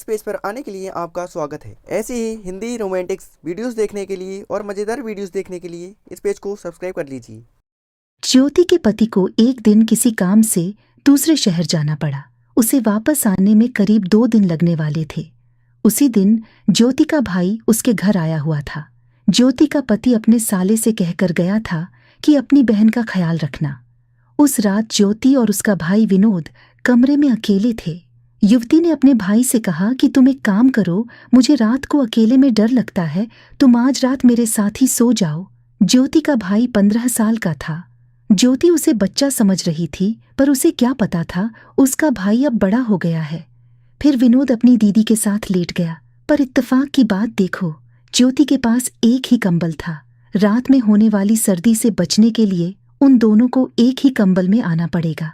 Page पर आने के लिए आपका स्वागत है। ऐसे ही हिंदी रोमांटिक्स वीडियोस देखने के लिए और मज़ेदार वीडियोस देखने के लिए इस पेज को सब्सक्राइब कर लीजिए। ज्योति के पति को एक दिन किसी काम से दूसरे शहर जाना पड़ा। उसे वापस आने में करीब 2 दिन लगने वाले थे। उसी दिन ज्योति का भाई उसके घर आया हुआ था। ज्योति का पति अपने साले से कहकर गया था कि अपनी बहन का ख्याल रखना। उस रात ज्योति और उसका भाई विनोद कमरे में अकेले थे। युवती ने अपने भाई से कहा कि तुम एक काम करो, मुझे रात को अकेले में डर लगता है, तुम आज रात मेरे साथ ही सो जाओ। ज्योति का भाई 15 साल का था। ज्योति उसे बच्चा समझ रही थी, पर उसे क्या पता था उसका भाई अब बड़ा हो गया है। फिर विनोद अपनी दीदी के साथ लेट गया, पर इत्तेफाक की बात देखो, ज्योति के पास एक ही कंबल था। रात में होने वाली सर्दी से बचने के लिए उन दोनों को एक ही कंबल में आना पड़ेगा।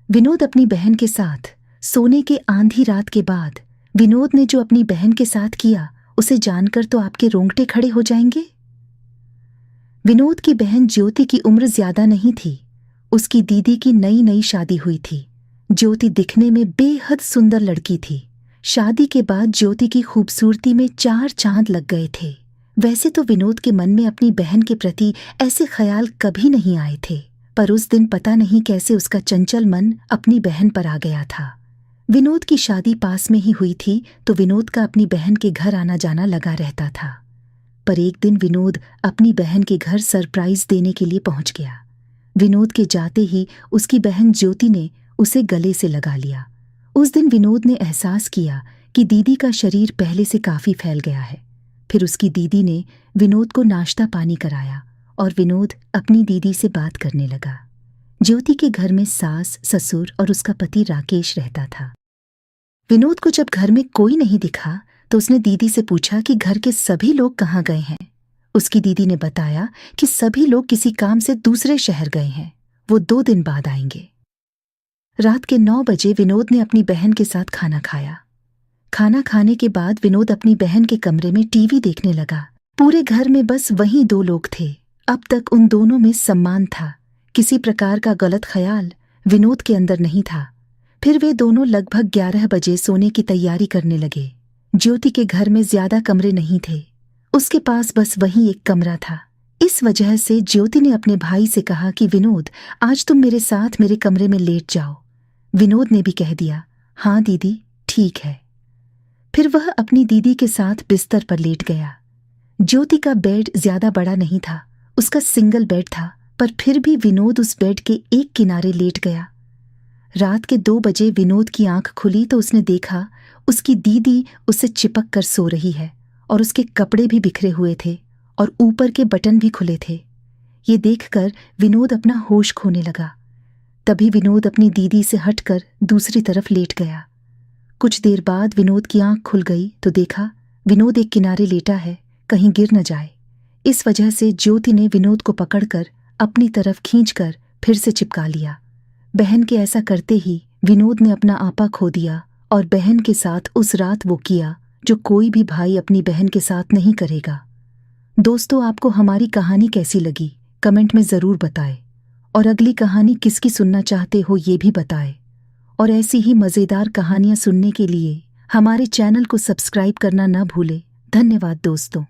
विनोद अपनी बहन के साथ सोने के आंधी रात के बाद विनोद ने जो अपनी बहन के साथ किया, उसे जानकर तो आपके रोंगटे खड़े हो जाएंगे। विनोद की बहन ज्योति की उम्र ज्यादा नहीं थी। उसकी दीदी की नई नई शादी हुई थी। ज्योति दिखने में बेहद सुंदर लड़की थी। शादी के बाद ज्योति की खूबसूरती में 4 चांद लग गए थे। वैसे तो विनोद के मन में अपनी बहन के प्रति ऐसे ख्याल कभी नहीं आए थे, पर उस दिन पता नहीं कैसे उसका चंचल मन अपनी बहन पर आ गया था। विनोद की शादी पास में ही हुई थी, तो विनोद का अपनी बहन के घर आना जाना लगा रहता था। पर एक दिन विनोद अपनी बहन के घर सरप्राइज देने के लिए पहुंच गया। विनोद के जाते ही उसकी बहन ज्योति ने उसे गले से लगा लिया। उस दिन विनोद ने एहसास किया कि दीदी का शरीर पहले से काफी फैल गया है। फिर उसकी दीदी ने विनोद को नाश्ता पानी कराया और विनोद अपनी दीदी से बात करने लगा। ज्योति के घर में सास, ससुर और उसका पति राकेश रहता था। विनोद को जब घर में कोई नहीं दिखा तो उसने दीदी से पूछा कि घर के सभी लोग कहाँ गए हैं। उसकी दीदी ने बताया कि सभी लोग किसी काम से दूसरे शहर गए हैं, वो 2 दिन बाद आएंगे। रात के 9 बजे विनोद ने अपनी बहन के साथ खाना खाया। खाना खाने के बाद विनोद अपनी बहन के कमरे में टीवी देखने लगा। पूरे घर में बस वही 2 लोग थे। अब तक उन दोनों में सम्मान था। किसी प्रकार का गलत ख्याल विनोद के अंदर नहीं था। फिर वे दोनों लगभग 11 बजे सोने की तैयारी करने लगे। ज्योति के घर में ज्यादा कमरे नहीं थे, उसके पास बस वही एक कमरा था। इस वजह से ज्योति ने अपने भाई से कहा कि विनोद, आज तुम मेरे साथ मेरे कमरे में लेट जाओ। विनोद ने भी कह दिया, हाँ दीदी, ठीक है। फिर वह अपनी दीदी के साथ बिस्तर पर लेट गया। ज्योति का बेड ज्यादा बड़ा नहीं था, उसका सिंगल बेड था, पर फिर भी विनोद उस बेड के एक किनारे लेट गया। रात के 2 बजे विनोद की आंख खुली तो उसने देखा उसकी दीदी उससे चिपक कर सो रही है और उसके कपड़े भी बिखरे हुए थे और ऊपर के बटन भी खुले थे। ये देखकर विनोद अपना होश खोने लगा। तभी विनोद अपनी दीदी से हटकर दूसरी तरफ लेट गया। कुछ देर बाद विनोद की आंख खुल गई तो देखा विनोद एक किनारे लेटा है, कहीं गिर न जाए। इस वजह से ज्योति ने विनोद को पकड़कर अपनी तरफ खींचकर फिर से चिपका लिया। बहन के ऐसा करते ही विनोद ने अपना आपा खो दिया और बहन के साथ उस रात वो किया जो कोई भी भाई अपनी बहन के साथ नहीं करेगा। दोस्तों, आपको हमारी कहानी कैसी लगी कमेंट में ज़रूर बताएं और अगली कहानी किसकी सुनना चाहते हो ये भी बताएं। और ऐसी ही मज़ेदार कहानियाँ सुनने के लिए हमारे चैनल को सब्सक्राइब करना न भूलें। धन्यवाद दोस्तों।